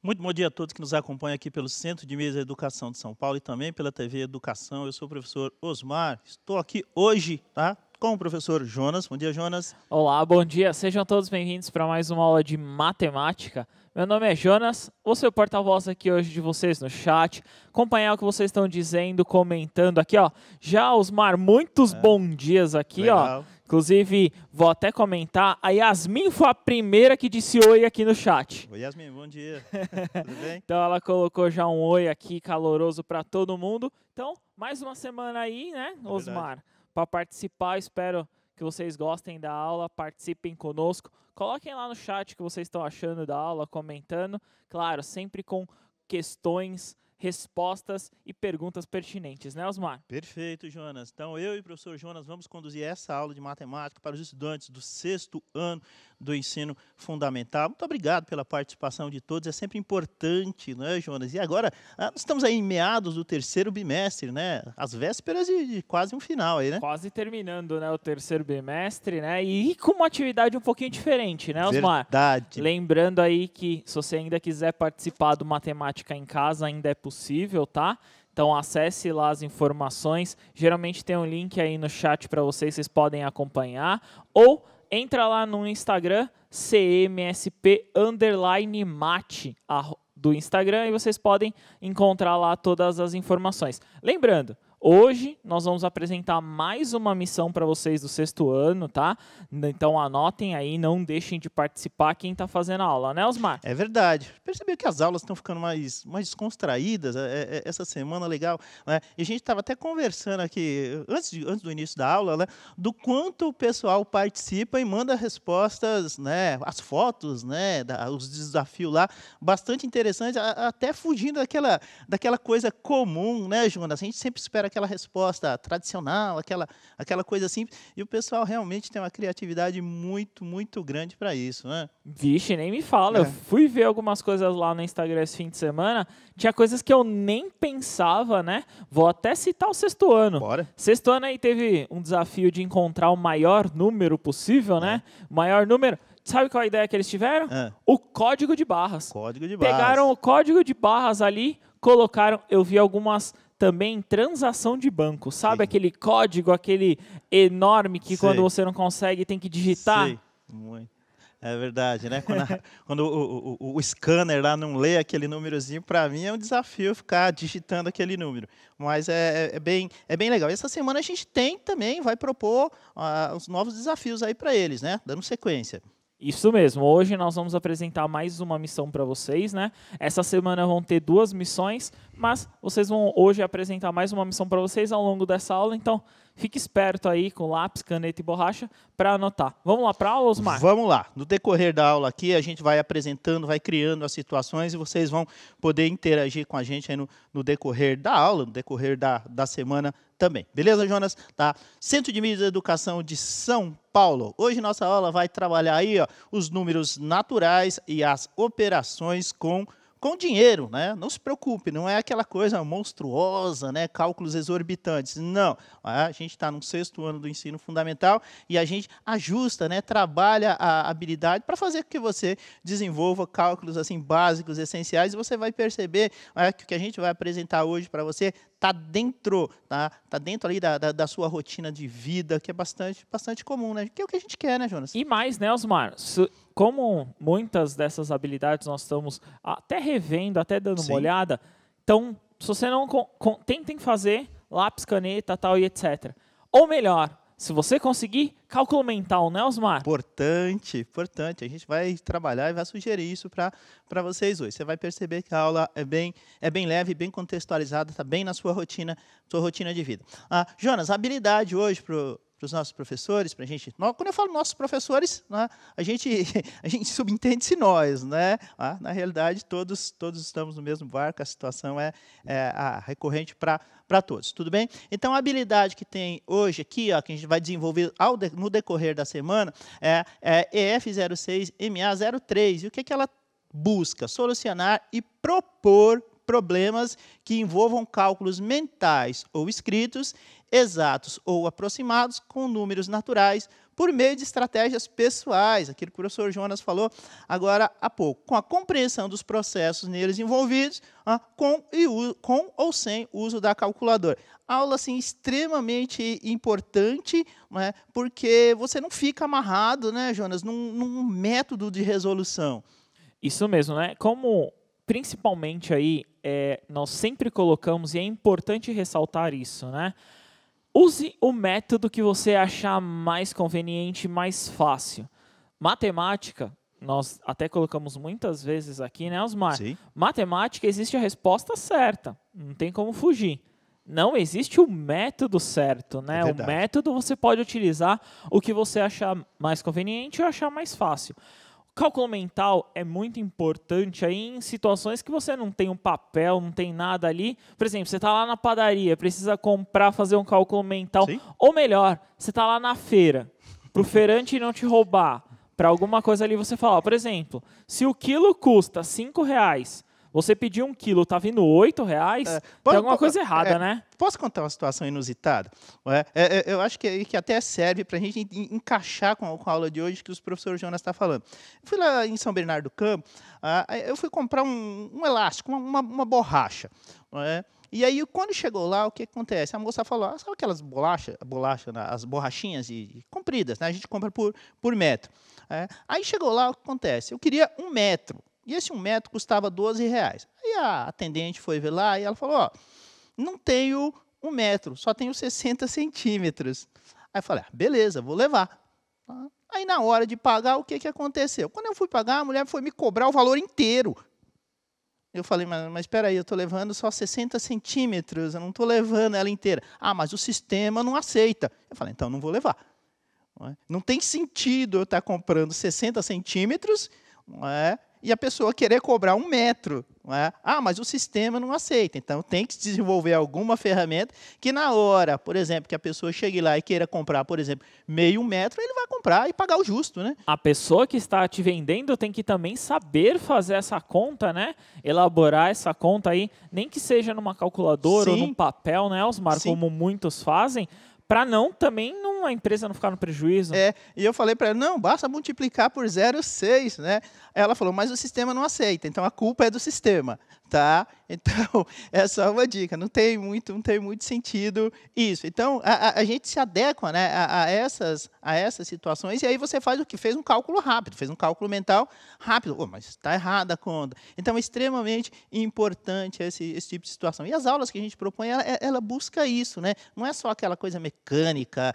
Muito bom dia a todos que nos acompanham aqui pelo Centro de Mídia e Educação de São Paulo e também pela TV Educação. Eu sou o professor Osmar, estou aqui hoje, tá, com o professor Jonas. Bom dia, Jonas. Olá, bom dia. Sejam todos bem-vindos para mais uma aula de matemática. Meu nome é Jonas, vou ser o porta-voz aqui hoje de vocês no chat, acompanhar o que vocês estão dizendo, comentando aqui, ó. Já, Osmar, muitos bons dias aqui, Legal. ó. Inclusive, vou até comentar, a Yasmin foi a primeira que disse oi aqui no chat. Oi, Yasmin, bom dia. Tudo bem? Então, ela colocou já um oi aqui caloroso para todo mundo. Então, mais uma semana aí, né, Osmar, para participar. Espero que vocês gostem da aula, participem conosco. Coloquem lá no chat o que vocês estão achando da aula, comentando. Claro, sempre com questões, respostas e perguntas pertinentes, né, Osmar? Perfeito, Jonas. Então, eu e o professor Jonas vamos conduzir essa aula de matemática para os estudantes do 6º ano do ensino fundamental. Muito obrigado pela participação de todos, é sempre importante, né, Jonas? E agora, nós estamos aí em meados do 3º bimestre, né? Às vésperas de quase um final aí, né? Quase terminando, né, o 3º bimestre, né? E com uma atividade um pouquinho diferente, né, Osmar? Verdade. Lembrando aí que se você ainda quiser participar do Matemática em Casa, ainda é possível, tá? Então acesse lá as informações. Geralmente tem um link aí no chat para vocês podem acompanhar. Ou entra lá no Instagram, cmsp_mate do Instagram, e vocês podem encontrar lá todas as informações. Lembrando, hoje nós vamos apresentar mais uma missão para vocês do 6º ano, tá? Então anotem aí, não deixem de participar quem está fazendo a aula, né, Osmar? É verdade. Percebeu que as aulas estão ficando mais descontraídas essa semana, legal, né? E a gente estava até conversando aqui, antes do início da aula, né, do quanto o pessoal participa e manda respostas, né, as fotos, né, os desafios lá, bastante interessantes, até fugindo daquela coisa comum, né, Jonas? A gente sempre espera aquela resposta tradicional, aquela coisa simples, e o pessoal realmente tem uma criatividade muito, muito grande para isso, né? Vixe, nem me fala. Eu fui ver algumas coisas lá no Instagram esse fim de semana, tinha coisas que eu nem pensava, né? Vou até citar o 6º ano. Bora. 6º ano aí teve um desafio de encontrar o maior número possível, né? O maior número. Sabe qual a ideia que eles tiveram? O código de barras. Código de barras. Pegaram o código de barras ali, colocaram, eu vi algumas também transação de banco. Sabe aquele código, aquele enorme que quando você não consegue tem que digitar? Sei, muito. É verdade, né? Quando o scanner lá não lê aquele númerozinho, para mim é um desafio ficar digitando aquele número. Mas é bem legal. E essa semana a gente também vai propor os novos desafios aí para eles, né? Dando sequência. Isso mesmo, hoje nós vamos apresentar mais uma missão para vocês, né? Essa semana vão ter 2 missões, mas vocês vão hoje apresentar mais uma missão para vocês ao longo dessa aula, então fique esperto aí com lápis, caneta e borracha para anotar. Vamos lá para a aula, Osmar? Vamos lá. No decorrer da aula aqui, a gente vai apresentando, vai criando as situações e vocês vão poder interagir com a gente aí no decorrer da aula, no decorrer da semana também. Beleza, Jonas? Tá? Centro de Mídia e Educação de São Paulo. Hoje nossa aula vai trabalhar aí, ó, os números naturais e as operações com dinheiro, né? Não se preocupe, não é aquela coisa monstruosa, né? Cálculos exorbitantes. Não, a gente está no 6º ano do ensino fundamental e a gente ajusta, né? Trabalha a habilidade para fazer com que você desenvolva cálculos assim básicos, essenciais, e você vai perceber que o que a gente vai apresentar hoje para você está dentro ali da sua rotina de vida, que é bastante comum, né? Que é o que a gente quer, né, Jonas? E mais, né, Osmar? Como muitas dessas habilidades nós estamos até revendo, até dando uma olhada, então, se você não tentem fazer lápis, caneta, tal e etc. Ou melhor, se você conseguir, cálculo mental, né, Osmar? Importante. A gente vai trabalhar e vai sugerir isso para vocês hoje. Você vai perceber que a aula é bem leve, bem contextualizada, está bem na sua rotina de vida. Jonas, a habilidade hoje para os nossos professores, para a gente. Quando eu falo nossos professores, né, a gente subentende-se nós, né? Na realidade, todos estamos no mesmo barco, a situação é recorrente para todos, tudo bem? Então, a habilidade que tem hoje aqui, ó, que a gente vai desenvolver no decorrer da semana, é EF06MA03. E o que ela busca? Solucionar e propor problemas que envolvam cálculos mentais ou escritos, exatos ou aproximados, com números naturais, por meio de estratégias pessoais, aquilo que o professor Jonas falou agora há pouco, com a compreensão dos processos neles envolvidos, com ou sem uso da calculadora. Aula assim, extremamente importante, né, porque você não fica amarrado, né, Jonas, num método de resolução. Isso mesmo, né? Como principalmente aí nós sempre colocamos, e é importante ressaltar isso, né? Use o método que você achar mais conveniente, mais fácil. Matemática, nós até colocamos muitas vezes aqui, né, Osmar? Sim. Matemática, existe a resposta certa, não tem como fugir. Não existe o método certo, né? É O verdade. método você pode utilizar o que você achar mais conveniente ou achar mais fácil. Cálculo mental é muito importante aí em situações que você não tem um papel, não tem nada ali. Por exemplo, você está lá na padaria, precisa comprar, fazer um cálculo mental. Sim. Ou melhor, você está lá na feira, para o feirante não te roubar. Para alguma coisa ali você falar, por exemplo, se o quilo custa R$5, você pediu 1 quilo, está vindo R$8, tem alguma coisa errada, né? Posso contar uma situação inusitada? Eu acho que até serve para a gente encaixar com a aula de hoje que o professor Jonas está falando. Eu fui lá em São Bernardo do Campo, eu fui comprar um elástico, uma borracha. E aí, quando chegou lá, o que acontece? A moça falou, sabe aquelas as borrachinhas compridas, né? A gente compra por metro. Aí chegou lá, o que acontece? Eu queria 1 metro. E esse 1 metro custava R$12. Aí a atendente foi ver lá e ela falou, não tenho 1 metro, só tenho 60 centímetros. Aí eu falei, beleza, vou levar. Aí na hora de pagar, o que aconteceu? Quando eu fui pagar, a mulher foi me cobrar o valor inteiro. Eu falei, mas espera aí, eu estou levando só 60 centímetros, eu não estou levando ela inteira. Mas o sistema não aceita. Eu falei, então não vou levar. Não tem sentido eu estar comprando 60 centímetros, e a pessoa querer cobrar 1 metro. Mas o sistema não aceita. Então, tem que desenvolver alguma ferramenta que na hora, por exemplo, que a pessoa chegue lá e queira comprar, por exemplo, meio metro, ele vai comprar e pagar o justo, né? A pessoa que está te vendendo tem que também saber fazer essa conta, né? Elaborar essa conta aí, nem que seja numa calculadora ou num papel, né, Osmar? Sim. Como muitos fazem, para a empresa não ficar no prejuízo. E eu falei para ela, não, basta multiplicar por 0,6, né? Ela falou, mas o sistema não aceita, então a culpa é do sistema, tá? Então, essa é uma dica, não tem muito sentido isso. Então, a gente se adequa, né, a essas situações, e aí você faz o que? Fez um cálculo rápido, fez um cálculo mental rápido. Mas está errada a conta. Então, é extremamente importante esse tipo de situação. E as aulas que a gente propõe, ela busca isso, né? Não é só aquela coisa mecânica,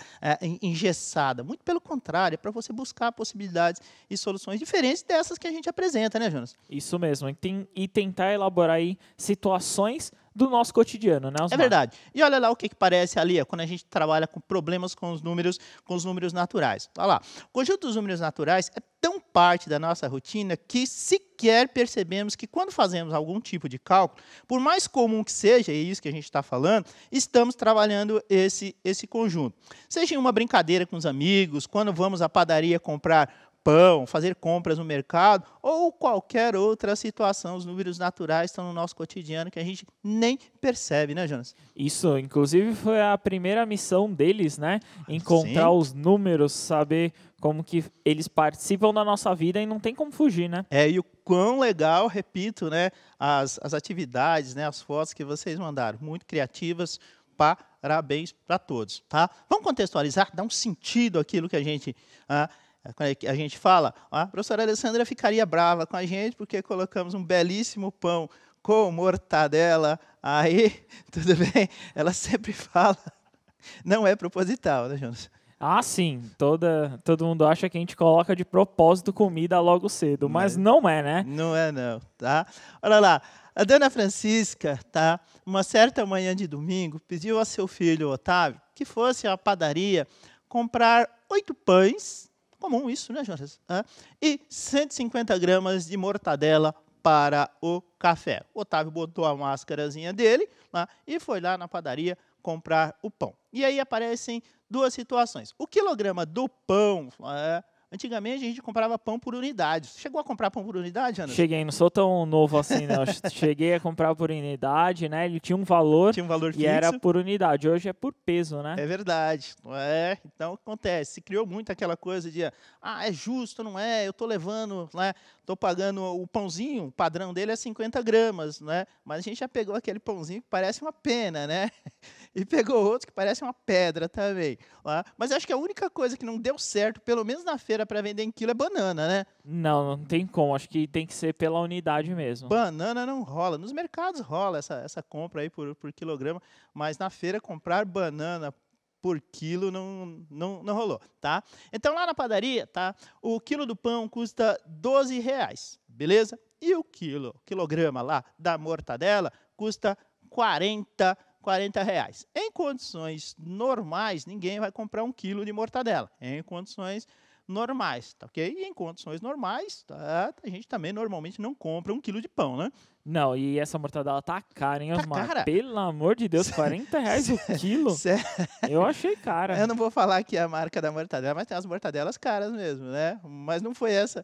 engessada. Muito pelo contrário, é para você buscar possibilidades e soluções diferentes dessas que a gente apresenta, né, Jonas? Isso mesmo. E tentar elaborar aí situações do nosso cotidiano, né, Osmar? É verdade. E olha lá o que parece ali, quando a gente trabalha com problemas com os números naturais. Olha lá. O conjunto dos números naturais é tão parte da nossa rotina que sequer percebemos que quando fazemos algum tipo de cálculo, por mais comum que seja, e é isso que a gente está falando, estamos trabalhando esse conjunto. Seja em uma brincadeira com os amigos, quando vamos à padaria comprar pão, fazer compras no mercado ou qualquer outra situação, os números naturais estão no nosso cotidiano que a gente nem percebe, né, Jonas? Isso, inclusive foi a primeira missão deles, né? Encontrar os números, saber como que eles participam da nossa vida e não tem como fugir, né? E o quão legal, repito, né, as atividades, né, as fotos que vocês mandaram, muito criativas, parabéns para todos, tá? Vamos contextualizar, dar um sentido àquilo que a gente fala, a professora Alessandra ficaria brava com a gente porque colocamos um belíssimo pão com mortadela, aí, tudo bem? Ela sempre fala, não é proposital, né, Jonas? Sim, todo mundo acha que a gente coloca de propósito comida logo cedo, mas não é, né? Não é não, tá? Olha lá, a dona Francisca, tá? Uma certa manhã de domingo, pediu a seu filho, Otávio, que fosse à padaria comprar 8 pães, comum isso, né, Jonas? E 150 gramas de mortadela para o café. O Otávio botou a máscarazinha dele e foi lá na padaria comprar o pão. E aí aparecem duas situações. O quilograma do pão Antigamente a gente comprava pão por unidade. Você chegou a comprar pão por unidade, Jonas? Cheguei, não sou tão novo assim, não. Cheguei a comprar por unidade, né? Ele tinha um valor, Tinha um valor e fixo. era por unidade. Hoje é por peso, né? É verdade. Então acontece. Se criou muito aquela coisa de, é justo, não é? Eu tô levando, né? Tô pagando o pãozinho, o padrão dele é 50 gramas, né? Mas a gente já pegou aquele pãozinho que parece uma pena, né? E pegou outros que parecem uma pedra também. Mas acho que a única coisa que não deu certo, pelo menos na feira, para vender em quilo, é banana, né? Não tem como. Acho que tem que ser pela unidade mesmo. Banana não rola. Nos mercados rola essa compra aí por quilograma, mas na feira comprar banana por quilo não rolou, tá? Então lá na padaria, tá? O quilo do pão custa R$12, beleza? E o quilograma lá da mortadela custa R$40. Em condições normais, ninguém vai comprar 1 quilo de mortadela. Em condições normais, tá ok? E em condições normais, tá? A gente também normalmente não compra 1 quilo de pão, né? Não, e essa mortadela tá cara, hein, Tá Osmar? cara? Pelo amor de Deus, R$40 o quilo? Eu achei cara. Eu não vou falar aqui a marca da mortadela, mas tem as mortadelas caras mesmo, né? Mas não foi essa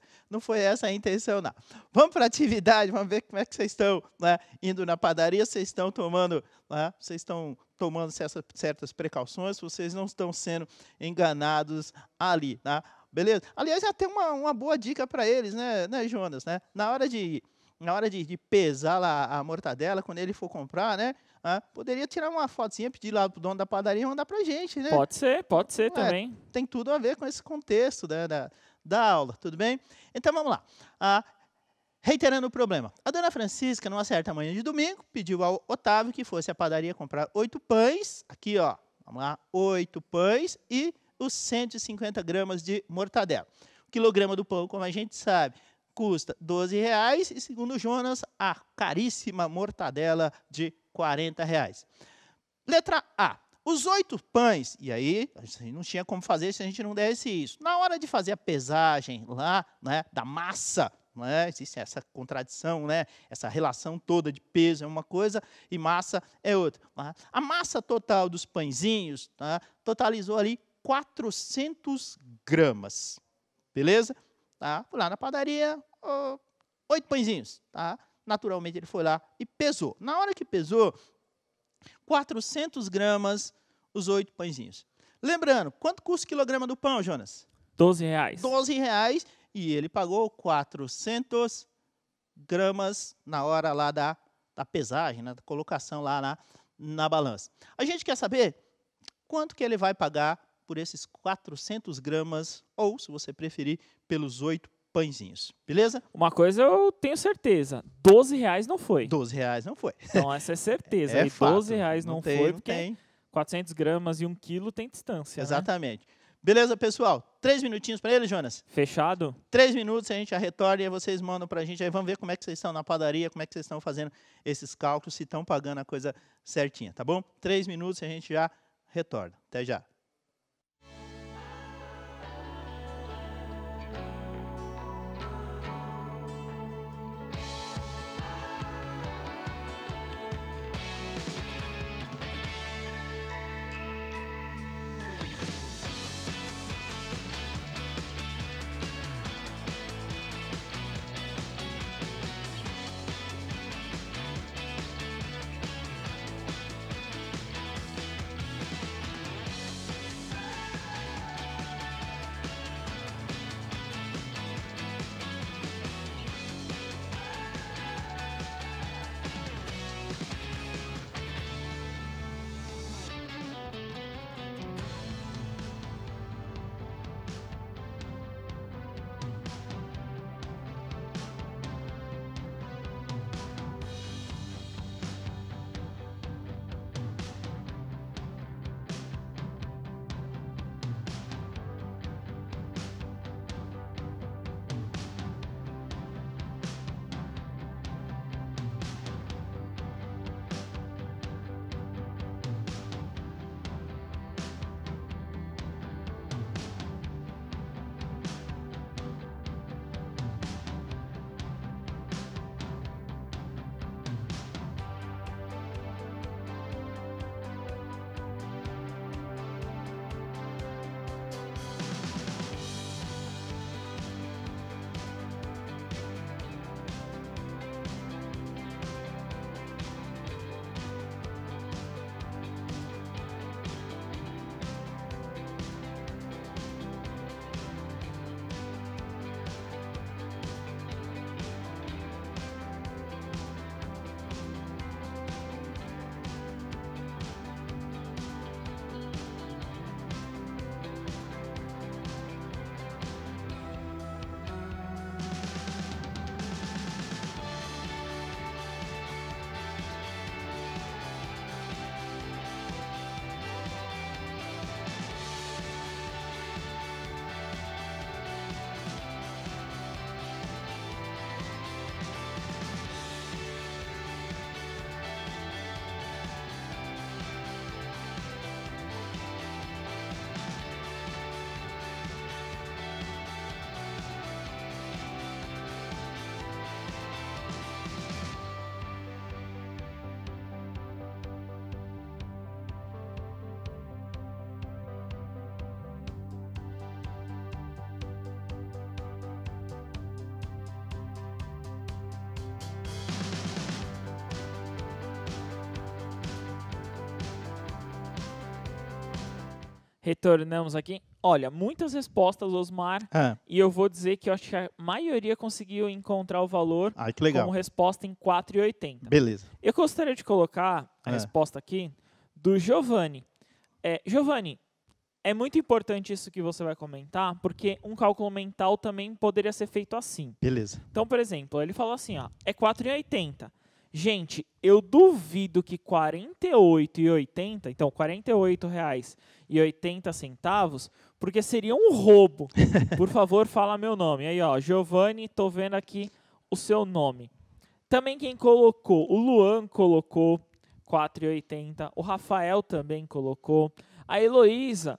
a intenção, não. Vamos para a atividade, vamos ver como é que vocês estão, né? Indo na padaria, vocês estão tomando, né? Vocês estão tomando certas precauções, vocês não estão sendo enganados ali, tá? Beleza? Aliás, já tem uma boa dica para eles, né, Jonas, né? Na hora de pesar lá a mortadela, quando ele for comprar, né? Poderia tirar uma fotinha, pedir lá pro dono da padaria e mandar pra gente, né? Pode ser também. Tem tudo a ver com esse contexto, né, da aula, tudo bem? Então vamos lá. Reiterando o problema. A dona Francisca, numa certa manhã de domingo, pediu ao Otávio que fosse à padaria comprar 8 pães, aqui ó, vamos lá, 8 pães e os 150 gramas de mortadela. O quilograma do pão, como a gente sabe, custa R$12 e, segundo o Jonas, a caríssima mortadela de R$40. Letra A. Os 8 pães, e aí a gente não tinha como fazer se a gente não desse isso. Na hora de fazer a pesagem lá, né, da massa, né, existe essa contradição, né, essa relação toda de peso é uma coisa e massa é outra. Né? A massa total dos pãezinhos, tá, totalizou ali 400 gramas, beleza? Tá? Foi lá na padaria, 8 pãezinhos, tá? Naturalmente ele foi lá e pesou. Na hora que pesou, 400 gramas os 8 pãezinhos. Lembrando, quanto custa o quilograma do pão, Jonas? R$12. R$12 e ele pagou 400 gramas na hora lá da pesagem, né, da colocação lá na balança. A gente quer saber quanto que ele vai pagar por esses 400 gramas, ou, se você preferir, pelos 8 pãezinhos, beleza? Uma coisa eu tenho certeza, R$12 não foi. R$12 não foi. Então essa é certeza, É fato. R$12 não foi, porque tem. 400 gramas e 1 quilo tem distância, Exatamente. Né? Beleza, pessoal? 3 minutinhos para ele, Jonas? Fechado? 3 minutos, a gente já retorna e aí vocês mandam para a gente, aí vamos ver como é que vocês estão na padaria, como é que vocês estão fazendo esses cálculos, se estão pagando a coisa certinha, tá bom? 3 minutos e a gente já retorna. Até já. Retornamos aqui. Olha, muitas respostas, Osmar, e eu vou dizer que eu acho que a maioria conseguiu encontrar o valor que legal. como resposta em 4,80. Beleza. Eu gostaria de colocar a resposta aqui do Giovanni. Giovanni, é muito importante isso que você vai comentar, porque um cálculo mental também poderia ser feito assim. Beleza. Então, por exemplo, ele falou assim, ó, é 4,80. Gente, eu duvido que R$ 48,80, então R$ 48,80, porque seria um roubo. Por favor, fala meu nome. Aí, ó, Giovanni, tô vendo aqui o seu nome. Também quem colocou, o Luan colocou 4,80, o Rafael também colocou, a Heloísa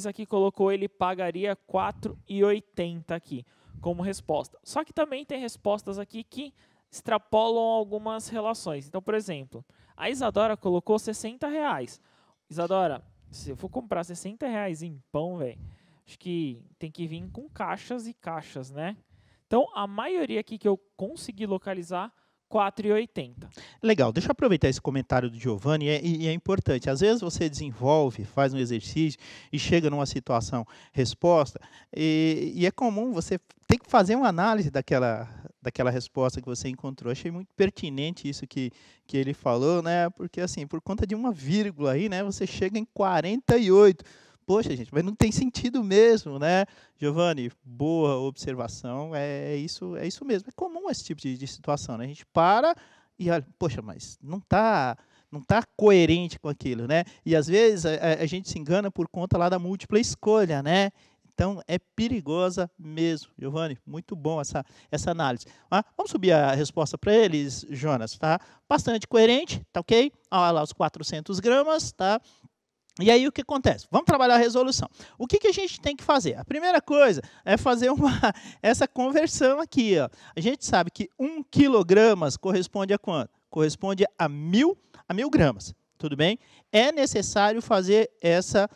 aqui colocou, ele pagaria 4,80 aqui como resposta. Só que também tem respostas aqui que extrapolam algumas relações. Então, por exemplo, a Isadora colocou R$60. Isadora, se eu for comprar R$60 em pão, velho, acho que tem que vir com caixas e caixas, né? Então, a maioria aqui que eu consegui localizar, 4,80. Legal, deixa eu aproveitar esse comentário do Giovanni, e é importante. Às vezes você desenvolve, faz um exercício e chega numa situação resposta, e é comum você ter que fazer uma análise daquela resposta que você encontrou. Achei muito pertinente isso que ele falou, né? Porque assim, por conta de uma vírgula aí, né, você chega em 48. Poxa, gente, mas não tem sentido mesmo, né? Giovanni, boa observação, é isso mesmo. É comum esse tipo de situação, né? A gente para e olha, poxa, mas não tá coerente com aquilo, né? E às vezes a gente se engana por conta lá da múltipla escolha, né? Então, é perigosa mesmo, Giovanni. Muito bom essa análise. Vamos subir a resposta para eles, Jonas, tá? Bastante coerente, tá ok? Olha lá os 400 gramas, tá? E aí o que acontece? Vamos trabalhar a resolução. O que a gente tem que fazer? A primeira coisa é fazer essa conversão aqui. Ó. A gente sabe que 1 kg corresponde a quanto? Corresponde a 1.000 gramas. Tudo bem? É necessário fazer essa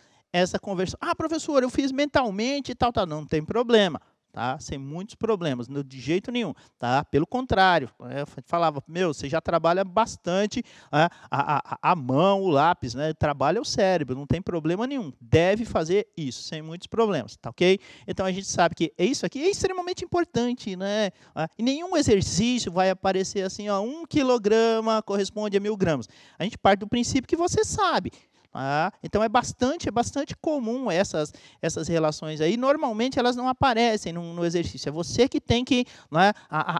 conversão. Ah, professor, eu fiz mentalmente e tal. Não tem problema. Tá? Sem muitos problemas, de jeito nenhum, tá? Pelo contrário, eu falava, você já trabalha bastante a mão, o lápis, né? Trabalha o cérebro, não tem problema nenhum, deve fazer isso, sem muitos problemas, tá ok? Então a gente sabe que isso aqui é extremamente importante, né? E nenhum exercício vai aparecer assim, ó, 1 kg corresponde a 1.000 gramas. A gente parte do princípio que você sabe. Então é bastante comum essas relações aí. Normalmente elas não aparecem no exercício. É você que tem que, né,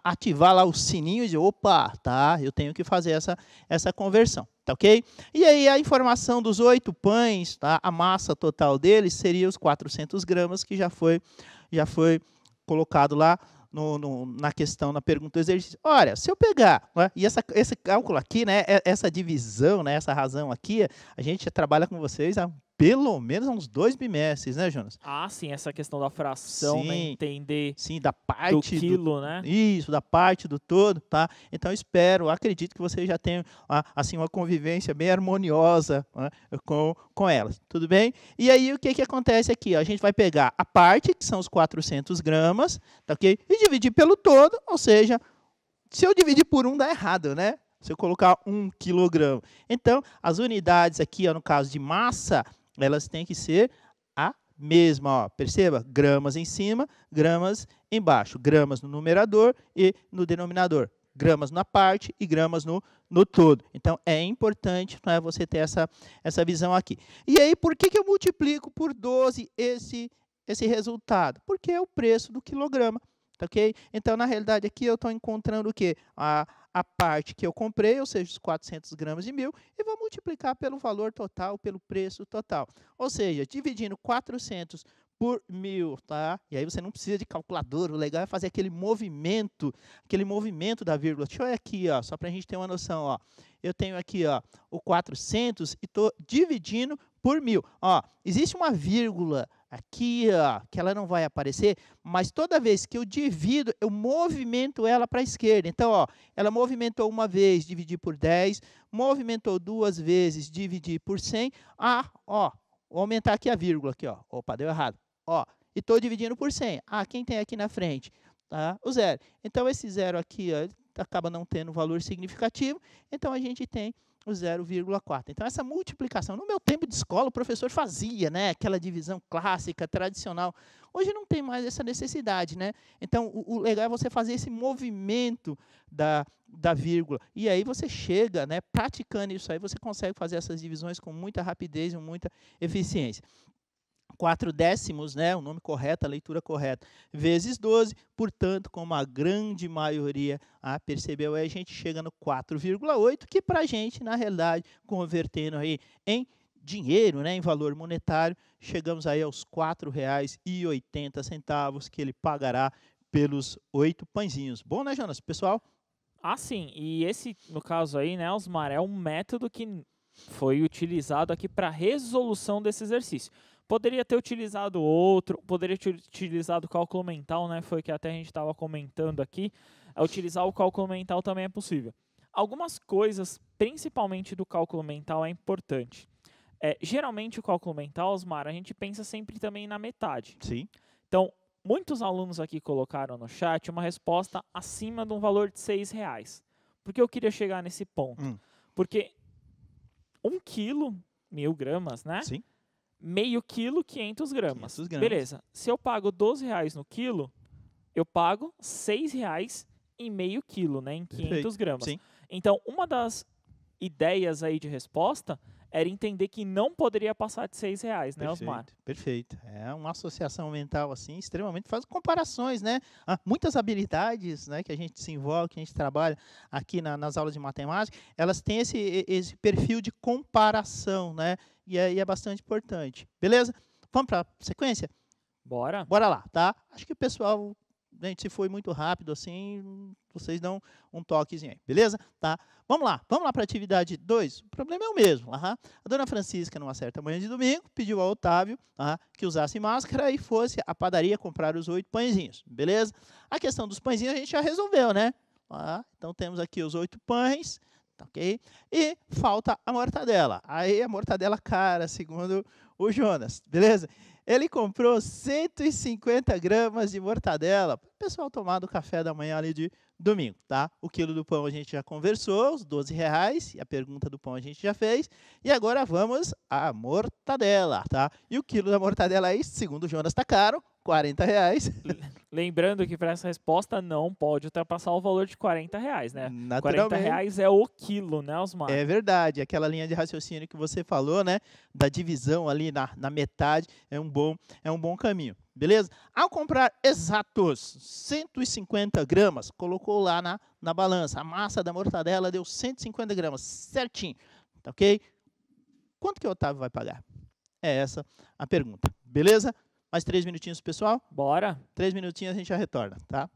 ativar lá o sininho e dizer, opa, tá, eu tenho que fazer essa conversão, tá ok? E aí a informação dos 8 pães, tá, a massa total deles seria os 400 gramas que já foi colocado lá na questão, na pergunta do exercício. Olha, se eu pegar, né, e esse cálculo aqui, né, essa divisão, né, essa razão aqui, a gente trabalha com vocês há pelo menos uns 2 bimestres, né, Jonas? Sim, essa questão da fração, sim, né, entender da parte do quilo, né? Isso, da parte do todo, tá? Então, acredito que você já tenha assim, uma convivência bem harmoniosa, né, com elas, tudo bem? E aí, o que acontece aqui? A gente vai pegar a parte, que são os 400 gramas, tá ok? E dividir pelo todo, ou seja, se eu dividir por 1, dá errado, né? Se eu colocar 1 quilograma. Então, as unidades aqui, ó, no caso de massa, elas têm que ser a mesma, ó. Perceba? Gramas em cima, gramas embaixo. Gramas no numerador e no denominador. Gramas na parte e gramas no todo. Então, é importante, né, você ter essa visão aqui. E aí, por que eu multiplico por 12 esse resultado? Porque é o preço do quilograma. Tá ok? Então, na realidade, aqui eu estou encontrando o quê? A parte que eu comprei, ou seja, os 400 gramas de 1.000, e vou multiplicar pelo valor total, pelo preço total. Ou seja, dividindo 400 por 1.000, tá? E aí você não precisa de calculadora, o legal é fazer aquele movimento da vírgula. Deixa eu ver aqui, ó, só para a gente ter uma noção, ó. Eu tenho aqui, ó, o 400 e estou dividindo por 1.000. Ó, existe uma vírgula aqui, ó, que ela não vai aparecer, mas toda vez que eu divido, eu movimento ela para a esquerda. Então, ó, ela movimentou uma vez, dividir por 10, movimentou 2 vezes, dividir por 100. Ó, vou aumentar aqui a vírgula, aqui, ó. Opa, deu errado. Ó, e estou dividindo por 100. Quem tem aqui na frente? Tá? O zero. Então, esse zero aqui, ó, ele acaba não tendo valor significativo, então a gente tem o 0,4. Então, essa multiplicação, no meu tempo de escola, o professor fazia, né, aquela divisão clássica, tradicional. Hoje não tem mais essa necessidade, né? Então, o legal é você fazer esse movimento da vírgula. E aí você chega, né, praticando isso aí, você consegue fazer essas divisões com muita rapidez e muita eficiência. 4 décimos, né, o nome correto, a leitura correta, vezes 12, portanto, como a grande maioria percebeu, aí a gente chega no 4,8, que para a gente, na realidade, convertendo aí em dinheiro, né, em valor monetário, chegamos aí aos R$ 4,80 que ele pagará pelos 8 pãezinhos. Bom, né, Jonas, pessoal? Ah, sim, e esse, no caso aí, né, Osmar, é um método que foi utilizado aqui para resolução desse exercício. Poderia ter utilizado outro, poderia ter utilizado o cálculo mental, né? Foi o que até a gente estava comentando aqui. Utilizar o cálculo mental também é possível. Algumas coisas, principalmente do cálculo mental, é importante. Geralmente o cálculo mental, Osmar, a gente pensa sempre também na metade. Sim. Então, muitos alunos aqui colocaram no chat uma resposta acima de um valor de R$6. Por que eu queria chegar nesse ponto? Porque 1 quilo, 1.000 gramas, né? Sim. Meio quilo, 500 gramas. 500 gramas. Beleza. Se eu pago R$12 no quilo, eu pago R$6 em meio quilo, né? Em 500 Perfeito. gramas. Sim. Então, uma das ideias aí de resposta era entender que não poderia passar de R$6, né, Osmar? Perfeito. É uma associação mental assim, extremamente, faz comparações, né? Muitas habilidades, né, que a gente desenvolve, que a gente trabalha aqui nas aulas de matemática, elas têm esse perfil de comparação, né? E aí é bastante importante. Beleza? Vamos para a sequência? Bora. Bora lá, tá? Acho que o pessoal, gente, se foi muito rápido assim, vocês dão um toquezinho aí, beleza? Tá? Vamos lá para a atividade 2. O problema é o mesmo. A dona Francisca, numa certa manhã de domingo, pediu ao Otávio que usasse máscara e fosse à padaria comprar os 8 pãezinhos, beleza? A questão dos pãezinhos a gente já resolveu, né? Então temos aqui os 8 pães, ok? E falta a mortadela. Aí a mortadela cara, segundo o Jonas, beleza? Ele comprou 150 gramas de mortadela para o pessoal tomar do café da manhã ali de domingo, tá? O quilo do pão a gente já conversou, os R$12, e a pergunta do pão a gente já fez. E agora vamos à mortadela, tá? E o quilo da mortadela aí, segundo o Jonas, está caro, R$40. Lembrando que para essa resposta não pode ultrapassar o valor de R$40, né? Naturalmente. R$40 é o quilo, né, Osmar? É verdade, aquela linha de raciocínio que você falou, né? Da divisão ali na metade é um bom caminho, beleza? Ao comprar exatos 150 gramas, colocou lá na balança, a massa da mortadela deu 150 gramas, certinho, tá ok? Quanto que o Otávio vai pagar? É essa a pergunta, beleza? Mais 3 minutinhos, pessoal? Bora. 3 minutinhos a gente já retorna, tá?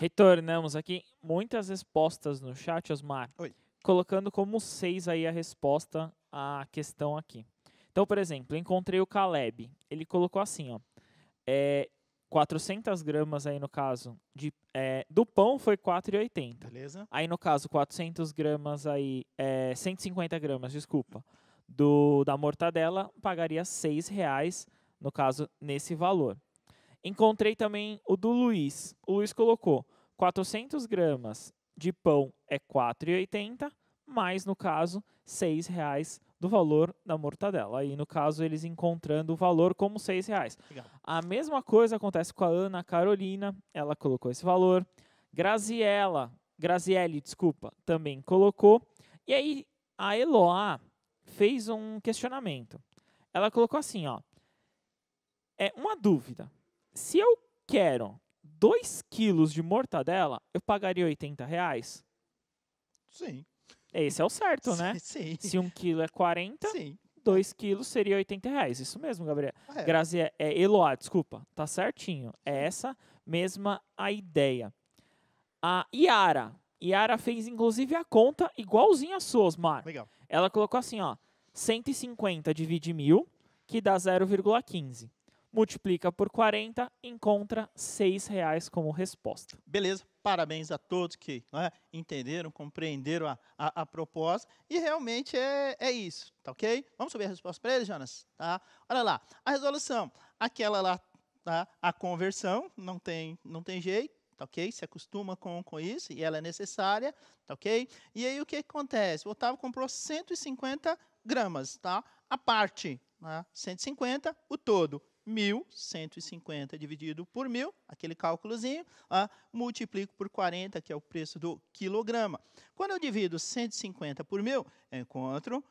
Retornamos aqui. Muitas respostas no chat, Osmar. Oi. Colocando como 6 aí a resposta à questão aqui. Então, por exemplo, encontrei o Caleb. Ele colocou assim, ó. 400 gramas aí no caso do pão foi 4,80. Beleza. Aí no caso 400 gramas aí, 150 gramas, desculpa, da mortadela pagaria R$6, no caso nesse valor. Encontrei também o do Luiz. O Luiz colocou 400 gramas de pão é 4,80, mais no caso R$6 do valor da mortadela. Aí, no caso, eles encontrando o valor como R$6. Legal. A mesma coisa acontece com a Ana Carolina, ela colocou esse valor. Graziele, desculpa, também colocou. E aí, a Eloá fez um questionamento. Ela colocou assim, ó. Uma dúvida. Se eu quero 2 quilos de mortadela, eu pagaria R$80? Sim. Esse é o certo, né? Sim. Se 1 quilo é 40, Sim. 2 quilos seria R$80. Isso mesmo, Gabriel. É. Eloá, desculpa. Tá certinho. É essa mesma a ideia. A Yara fez, inclusive, a conta igualzinha a sua, Osmar. Legal. Ela colocou assim, ó. 150 divide 1.000, que dá 0,15. Multiplica por 40, encontra R$6 como resposta. Beleza, parabéns a todos que entenderam, compreenderam a proposta. E realmente é isso, tá ok? Vamos subir a resposta para eles, Jonas? Tá? Olha lá, a resolução, aquela lá, tá? A conversão, não tem jeito, tá ok? Se acostuma com isso e ela é necessária, tá ok? E aí o que acontece? O Otávio comprou 150 gramas, tá? A parte, 150, o todo. 1.150 dividido por 1.000, aquele cálculozinho, multiplico por 40, que é o preço do quilograma. Quando eu divido 150 por 1.000, eu encontro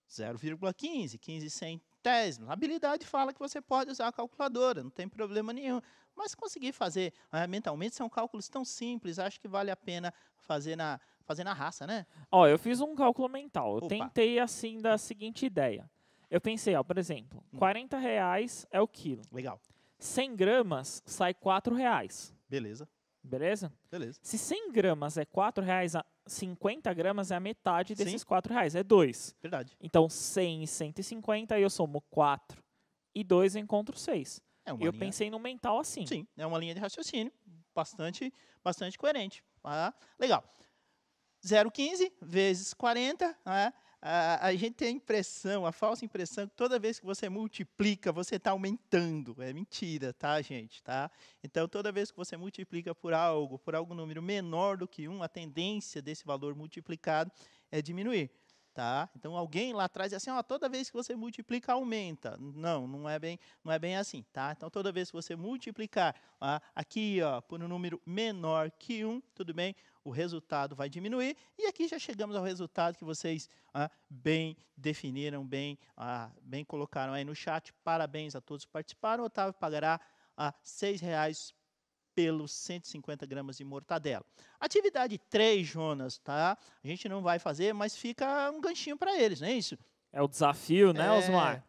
0,15, 15 centésimos. A habilidade fala que você pode usar a calculadora, não tem problema nenhum. Mas conseguir fazer mentalmente, são cálculos tão simples, acho que vale a pena fazer na raça, né? Ó, eu fiz um cálculo mental. Eu Opa. tentei assim da seguinte ideia. Eu pensei, ó, por exemplo, R$40 é o quilo. Legal. 100 gramas sai R$4. Beleza. Beleza? Beleza. Se 100 gramas é R$4, 50 gramas é a metade desses Sim. R$4, é 2. Verdade. Então, 100 e 150, eu somo 4 e 2 eu encontro 6. É Eu pensei no mental assim. Sim, é uma linha de raciocínio bastante coerente. Legal. 0,15 vezes 40, a gente tem a impressão, a falsa impressão, que toda vez que você multiplica, você está aumentando. É mentira, tá, gente? Tá? Então, toda vez que você multiplica por algum número menor do que 1, a tendência desse valor multiplicado é diminuir. Tá? Então, alguém lá atrás diz assim, toda vez que você multiplica, aumenta. Não é bem assim. Tá? Então, toda vez que você multiplicar aqui por um número menor que 1, tudo bem, o resultado vai diminuir. E aqui já chegamos ao resultado que vocês bem definiram, bem colocaram aí no chat. Parabéns a todos que participaram. O Otávio pagará R$6 pelos 150 gramas de mortadela. Atividade 3, Jonas, tá? A gente não vai fazer, mas fica um ganchinho para eles, não é isso? É o desafio, né, Osmar?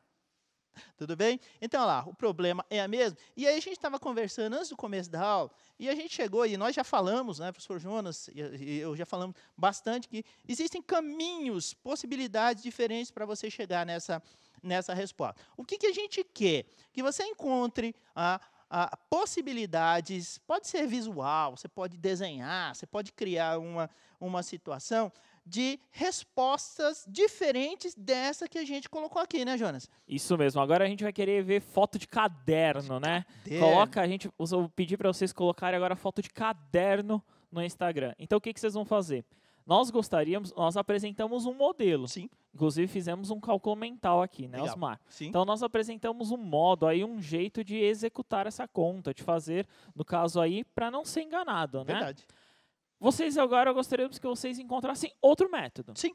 Tudo bem? Então, lá, o problema é a mesma. E aí a gente estava conversando antes do começo da aula, e a gente chegou, e nós já falamos, né, professor Jonas, e eu já falamos bastante, que existem caminhos, possibilidades diferentes para você chegar nessa resposta. O que a gente quer? Que você encontre possibilidades, pode ser visual, você pode desenhar, você pode criar uma situação de respostas diferentes dessa que a gente colocou aqui, né, Jonas? Isso mesmo. Agora a gente vai querer ver foto de caderno, né? Coloca, eu vou pedir para vocês colocarem agora foto de caderno no Instagram. Então, o que vocês vão fazer? Nós apresentamos um modelo. Sim. Inclusive, fizemos um cálculo mental aqui, né, Legal. Osmar? Sim. Então, nós apresentamos um modo, aí, um jeito de executar essa conta, de fazer, no caso aí, para não ser enganado, né? Verdade. Vocês agora, gostaríamos que vocês encontrassem outro método. Sim.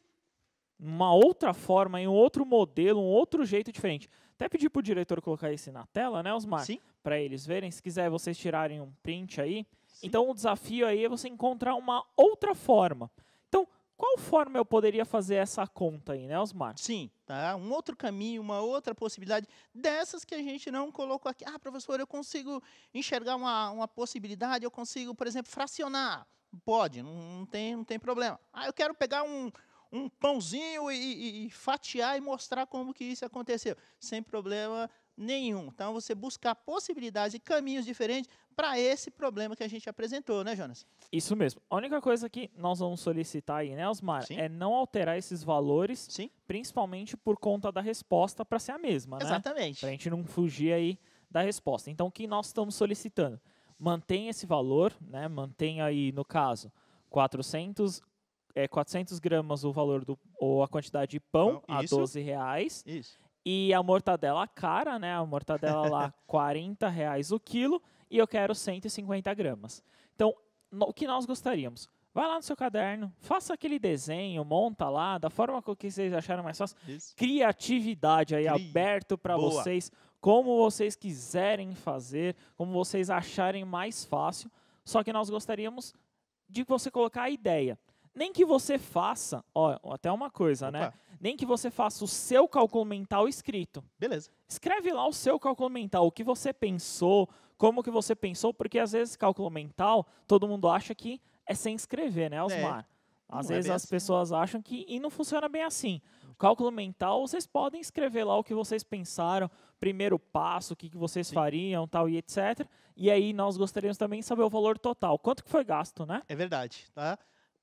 Uma outra forma, um outro modelo, um outro jeito diferente. Até pedir para o diretor colocar isso na tela, né, Osmar? Sim. Para eles verem. Se quiser vocês tirarem um print aí. Sim. Então, o desafio aí é você encontrar uma outra forma. Então, qual forma eu poderia fazer essa conta aí, né, Osmar? Sim, tá? Um outro caminho, uma outra possibilidade, dessas que a gente não colocou aqui. Ah, professor, eu consigo enxergar uma possibilidade, eu consigo, por exemplo, fracionar. Pode, não tem problema. Ah, eu quero pegar um pãozinho e fatiar e mostrar como que isso aconteceu. Sem problema nenhum. Então, você buscar possibilidades e caminhos diferentes para esse problema que a gente apresentou, né, Jonas? Isso mesmo. A única coisa que nós vamos solicitar aí, né, Osmar, Sim. é não alterar esses valores, Sim. principalmente por conta da resposta para ser a mesma, né? Exatamente. Para a gente não fugir aí da resposta. Então, o que nós estamos solicitando? Mantém esse valor, né? Mantém aí, no caso, 400 gramas o valor ou a quantidade de pão a R$12. Isso. E a mortadela cara, né? A mortadela lá, R$40 o quilo. E eu quero 150 gramas. Então, o que nós gostaríamos? Vai lá no seu caderno, faça aquele desenho, monta lá, da forma que vocês acharam mais fácil. Isso. Criatividade aí, aberto para vocês, como vocês quiserem fazer, como vocês acharem mais fácil. Só que nós gostaríamos de você colocar a ideia. Nem que você faça, ó, até uma coisa, né? Nem que você faça o seu cálculo mental escrito. Beleza. Escreve lá o seu cálculo mental, o que você pensou, como que você pensou, porque às vezes cálculo mental, todo mundo acha que é sem escrever, né, Osmar? Às vezes as pessoas acham que, e não funciona bem assim. O cálculo mental, vocês podem escrever lá o que vocês pensaram, primeiro passo, o que vocês fariam, tal e etc. E aí nós gostaríamos também de saber o valor total, quanto que foi gasto, né? É verdade, tá?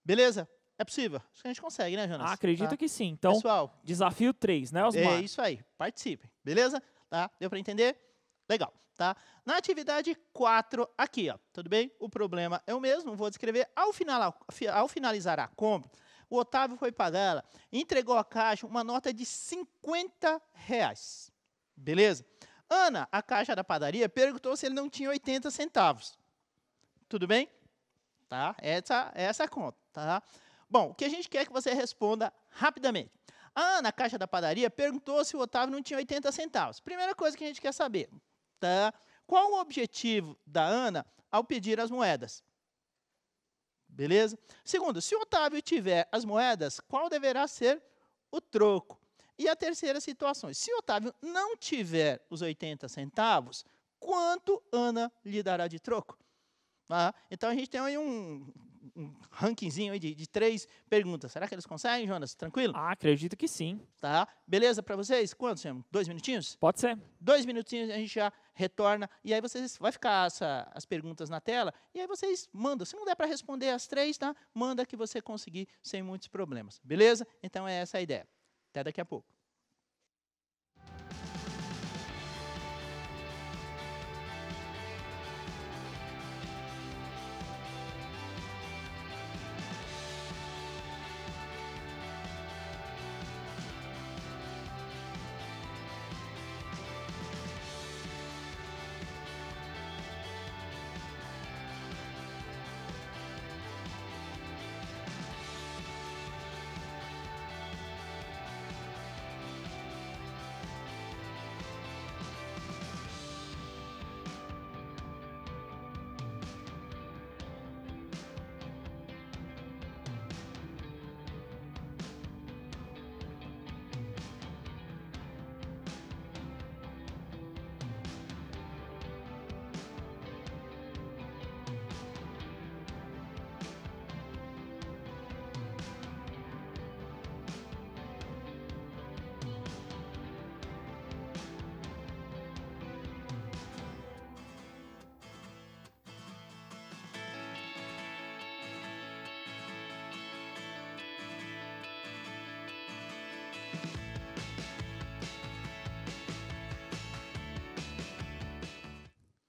Beleza? É possível. Acho que a gente consegue, né, Jonas? Acredito que sim. Então, pessoal, desafio 3, né, Osmar? É isso aí. Participem. Beleza? Tá? Deu para entender? Legal. Tá? Na atividade 4, aqui, ó, tudo bem? O problema é o mesmo, vou descrever. Ao finalizar a compra, o Otávio foi pagar, entregou à caixa uma nota de R$50. Beleza? Ana, a caixa da padaria, perguntou se ele não tinha 80 centavos. Tudo bem? Tá? Essa a conta, tá? Bom, o que a gente quer é que você responda rapidamente. A Ana, a caixa da padaria, perguntou se o Otávio não tinha 80 centavos. Primeira coisa que a gente quer saber, tá? Qual o objetivo da Ana ao pedir as moedas? Beleza? Segundo, se o Otávio tiver as moedas, qual deverá ser o troco? E a terceira situação, se o Otávio não tiver os 80 centavos, quanto Ana lhe dará de troco? Ah, então a gente tem aí um rankingzinho aí de 3 perguntas. Será que eles conseguem, Jonas? Tranquilo? Acredito que sim. Tá. Beleza para vocês? Quantos, Sam? 2 minutinhos? Pode ser. 2 minutinhos a gente já retorna. E aí vocês vai ficar as perguntas na tela. E aí vocês mandam. Se não der para responder as 3, tá? Manda que você conseguir sem muitos problemas. Beleza? Então é essa a ideia. Até daqui a pouco.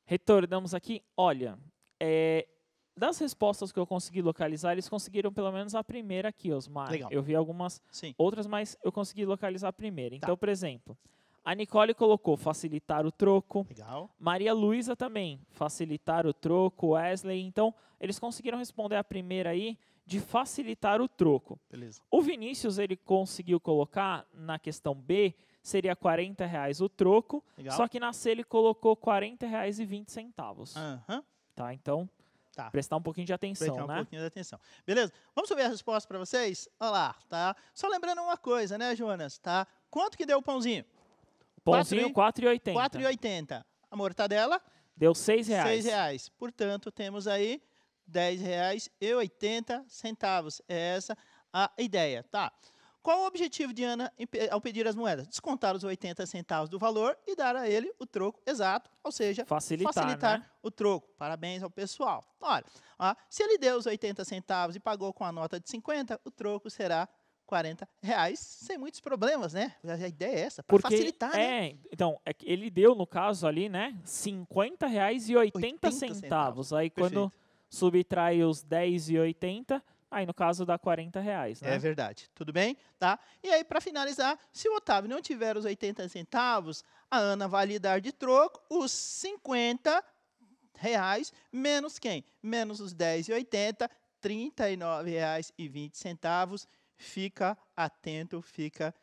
Retornamos aqui. Olha, das respostas que eu consegui localizar, eles conseguiram pelo menos a primeira aqui, Osmar. Legal. Eu vi algumas outras, mas eu consegui localizar a primeira. Então, Tá. por exemplo, a Nicole colocou facilitar o troco. Legal. Maria Luísa também, facilitar o troco. Wesley, então, eles conseguiram responder a primeira aí de facilitar o troco. Beleza. O Vinícius, ele conseguiu colocar na questão B, seria R$40 o troco, Legal. só que na C ele colocou R$40,20. Aham. Tá, então, Tá. Prestar um pouquinho de atenção, Prestar um né? pouquinho de atenção. Beleza? Vamos subir a resposta para vocês? Olha lá, tá? Só lembrando uma coisa, né, Jonas? Tá? Quanto que deu o pãozinho? Pãozinho, R$ 4,80. 4,80. A mortadela? Deu R$ 6. R$ 6. Portanto, temos aí R$ 10,80. É essa a ideia, tá? Qual o objetivo de Ana ao pedir as moedas? Descontar os 80 centavos do valor e dar a ele o troco exato, ou seja, facilitar né? o troco. Parabéns ao pessoal. Olha, se ele deu os 80 centavos e pagou com a nota de 50, o troco será R$ 40, sem muitos problemas, né? A ideia é essa, para facilitar, né? Então, é que ele deu, no caso ali, né, R$ 50,80. Aí, quando subtrai os 10,80, aí, no caso, dá R$ 40, né? É verdade. Tudo bem? Tá? E aí, para finalizar, se o Otávio não tiver os 80 centavos, a Ana vai lhe dar de troco os R$ 50 menos quem? Menos os 10,80, R$ 39,20. Fica atento, fica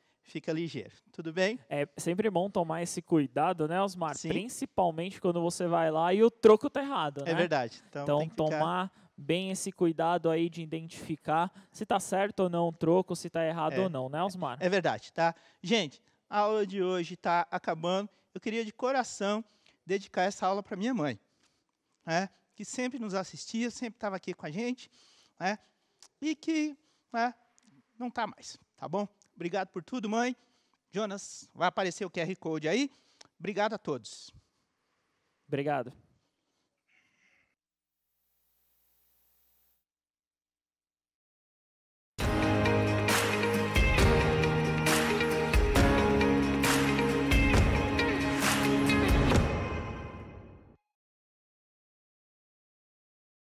ligeiro. Tudo bem? É sempre bom tomar esse cuidado, né, Osmar? Sim. Principalmente quando você vai lá e o troco tá errado, né? É verdade. Então tem que ficar... tomar bem esse cuidado aí de identificar se tá certo ou não o troco, se tá errado ou não, né, Osmar? É verdade, tá? Gente, a aula de hoje está acabando. Eu queria de coração dedicar essa aula para minha mãe, né? Que sempre nos assistia, sempre estava aqui com a gente, né? E que não está mais, tá bom? Obrigado por tudo, mãe. Jonas, vai aparecer o QR Code aí. Obrigado a todos. Obrigado.